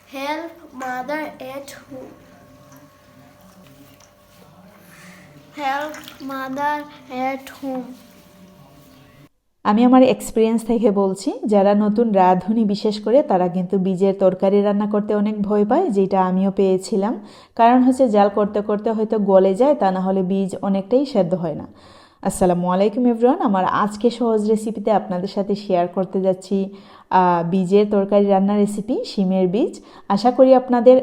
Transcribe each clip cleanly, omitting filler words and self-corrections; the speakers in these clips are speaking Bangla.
Help mother at home. Help mother at home. আমি আমার এক্সপিরিয়েন্স থেকে বলছি, যারা নতুন রাঁধুনি বিশেষ করে তারা কিন্তু বীজের তরকারি রান্না করতে অনেক ভয় পায়, যেটা আমিও পেয়েছিলাম। কারণ হচ্ছে জাল করতে করতে হয়তো গলে যায়, তা না হলে বীজ অনেকটাই সেদ্ধ হয় না। আসসালামু আলাইকুম এভরিওয়ান, আমার আজকে সহজ রেসিপিতে আপনাদের সাথে শেয়ার করতে যাচ্ছি বীজের তরকারি রান্নার রেসিপি, শিমের বীজ। আশা করি আপনাদের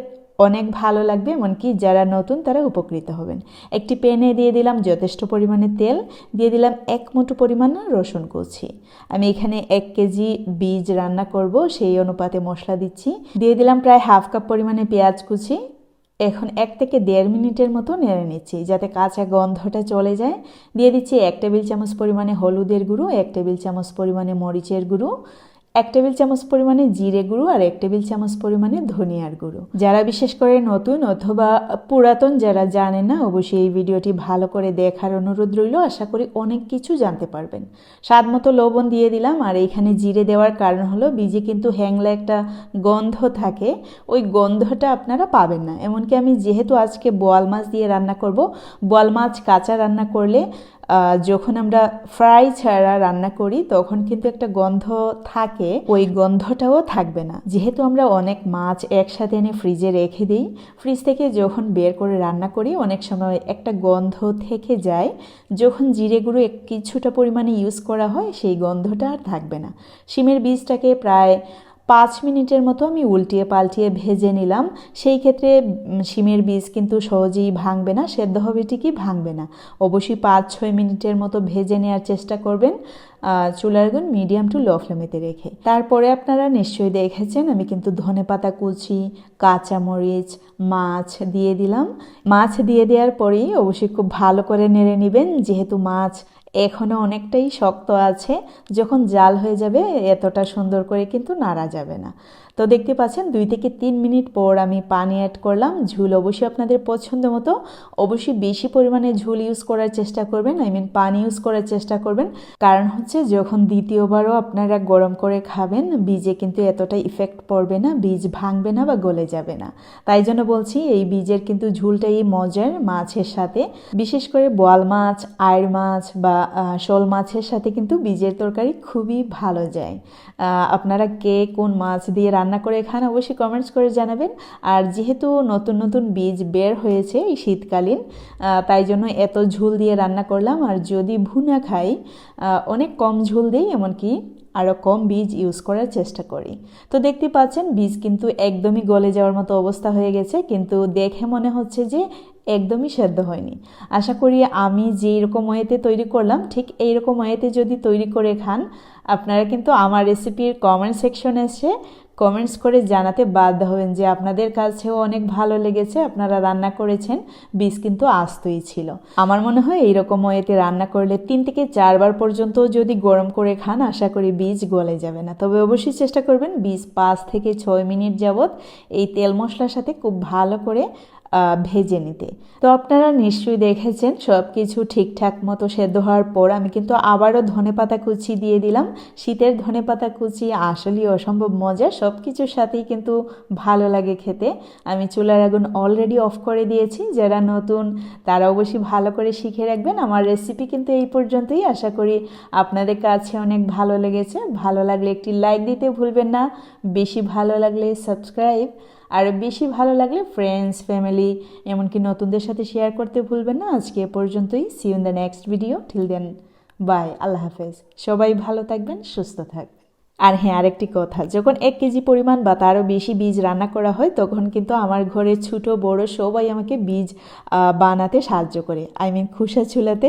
অনেক ভালো লাগবে, এমনকি যারা নতুন তারা উপকৃত হবেন। একটি প্যানে দিয়ে দিলাম যথেষ্ট পরিমাণে তেল, দিয়ে দিলাম 1 মুঠো পরিমাণ রসুন কুচি। আমি এখানে 1 কেজি বীজ রান্না করব, সেই অনুপাতে মশলা দিচ্ছি। দিয়ে দিলাম প্রায় হাফ কাপ পরিমাণে পেঁয়াজ কুচি। এখন 1 থেকে 1.5 মিনিটের মতো নেড়ে নিচ্ছি যাতে কাঁচা গন্ধটা চলে যায়। দিয়ে দিচ্ছি 1 টেবিল চামচ পরিমাণে হলুদের গুঁড়ো, 1 টেবিল চামচ পরিমাণে মরিচের গুঁড়ো, 1 টেবিল চামচ পরিমাণে জিরে গুঁড়ো আর 1 টেবিল চামচ পরিমাণে ধনিয়ার গুঁড়ো। যারা বিশেষ করে নতুন অথবা পুরাতন যারা জানেন না, অবশ্যই এই ভিডিওটি ভালো করে দেখার অনুরোধ রইল। আশা করি অনেক কিছু জানতে পারবেন। স্বাদ মতো লবণ দিয়ে দিলাম। আর এইখানে জিরে দেওয়ার কারণ হলো বীজে কিন্তু হ্যাংলা একটা গন্ধ থাকে, ওই গন্ধটা আপনারা পাবেন না। এমনকি আমি যেহেতু আজকে বোয়াল মাছ দিয়ে রান্না করব, বোয়াল মাছ কাঁচা রান্না করলে যখন আমরা ফ্রাই ছাড়া রান্না করি তখন কিন্তু একটা গন্ধ থাকে, ওই গন্ধটাও থাকবে না। যেহেতু আমরা অনেক মাছ একসাথে এনে ফ্রিজে রেখে দিই, ফ্রিজ থেকে যখন বের করে রান্না করি অনেক সময় একটা গন্ধ থেকে যায়। যখন জিরে গুঁড়ো কিছুটা পরিমাণে ইউজ করা হয় সেই গন্ধটা আর থাকবে না। শিমের বীজটাকে প্রায় 5 মিনিটের মতো আমি উল্টিয়ে পাল্টিয়ে ভেজে নিলাম। সেই ক্ষেত্রে শিমের বীজ কিন্তু সহজেই ভাঙবে না, সেদ্ধ হবে ঠিকই, ভাঙবে না। অবশ্যই 5-6 মিনিটের মতো ভেজে নেওয়ার চেষ্টা করবেন, চুলার আগুন মিডিয়াম টু লো ফ্লেমেতে রেখে। তারপরে আপনারা নিশ্চয়ই দেখেছেন আমি কিন্তু ধনেপাতা কুচি, কাঁচামরিচ, মাছ দিয়ে দিলাম। মাছ দিয়ে দেওয়ার পরেই অবশ্যই খুব ভালো করে নেড়ে নেবেন, যেহেতু মাছ এখনও অনেকটাই শক্ত আছে। যখন জাল হয়ে যাবে এতটা সুন্দর করে কিন্তু নাড়া যাবে না। তো দেখতে পাচ্ছেন 2 থেকে 3 মিনিট পর আমি পানি অ্যাড করলাম। ঝোল অবশ্যই আপনাদের পছন্দ মতো, অবশ্যই বেশি পরিমাণে ঝোল ইউজ করার চেষ্টা করবেন, পানি ইউজ করার চেষ্টা করবেন। কারণ হচ্ছে যখন দ্বিতীয়বারও আপনারা গরম করে খাবেন বীজে কিন্তু এতটা ইফেক্ট পড়বে না, বীজ ভাঙবে না বা গলে যাবে না। তাই জন্য বলছি এই বীজের কিন্তু ঝোলটাই মজার মাছের সাথে, বিশেষ করে বোয়াল মাছ, আইড় মাছ বা শোল মাছের সাথে কিন্তু বীজের তরকারি খুবই ভালো যায়। আপনারা কে কোন মাছ দিয়ে রান্না করে খান অবশ্যই কমেন্টস করে জানাবেন। আর যেহেতু নতুন নতুন বীজ বের হয়েছে এই শীতকালীন, তাই জন্য এত ঝোল দিয়ে রান্না করলাম। আর যদি ভুনা খাই অনেক কম ঝোল দিই, এমনকি আরও কম বীজ ইউজ করার চেষ্টা করি। তো দেখতে পাচ্ছেন বীজ কিন্তু একদমই গলে যাওয়ার মতো অবস্থা হয়ে গেছে, কিন্তু দেখে মনে হচ্ছে যে একদমই সেদ্ধ হয়নি। আশা করি আমি যেই রকম ওয়েতে তৈরি করলাম ঠিক এইরকম ওয়েতে যদি তৈরি করে খান, আপনারা কিন্তু আমার রেসিপির কমেন্ট সেকশনে এসে কমেন্টস করে জানাতে বাধ্য হবেন যে আপনাদের কাছেও অনেক ভালো লেগেছে, আপনারা রান্না করেছেন, বীজ কিন্তু আস্তই ছিল। আমার মনে হয় এইরকম ওয়েতে রান্না করলে 3 থেকে 4 বার পর্যন্ত যদি গরম করে খান আশা করি বীজ গলে যাবে না। তবে অবশ্যই চেষ্টা করবেন বীজ 5 থেকে 6 মিনিট যাবত এই তেল মশলার সাথে খুব ভালো করে ভেজে নিতে। তো আপনারা নিশ্চয়ই দেখেছেন সব কিছু ঠিকঠাক মতো সেদ্ধ হওয়ার পর আমি কিন্তু আবারও ধনেপাতা কুচি দিয়ে দিলাম। শীতের ধনেপাতা কুচি আসলেই অসম্ভব মজা, সব কিছুর সাথেই কিন্তু ভালো লাগে খেতে। আমি চুলার আগুন অলরেডি অফ করে দিয়েছি। যারা নতুন তারা অবশ্যই ভালো করে শিখে রাখবেন। আমার রেসিপি কিন্তু এই পর্যন্তই। আশা করি আপনাদের কাছে অনেক ভালো লেগেছে। ভালো লাগলে একটি লাইক দিতে ভুলবেন না, বেশি ভালো লাগলে সাবস্ক্রাইব, আর বেশি ভালো লাগলে ফ্রেন্ডস, ফ্যামিলি, এমনকি নতুনদের সাথে শেয়ার করতে ভুলবেন না। আজকে এ পর্যন্তই। See you in the next video. Till then bye, আল্লাহ হাফেজ। সবাই ভালো থাকবেন, সুস্থ থাকবেন। আর হ্যাঁ, আরেকটি কথা, যখন 1 কেজি পরিমাণ বা তারও বেশি বীজ রান্না করা হয় তখন কিন্তু আমার ঘরে ছোট বড় সবাই আমাকে বীজ বানাতে সাহায্য করে, খোসা ছুলাতে।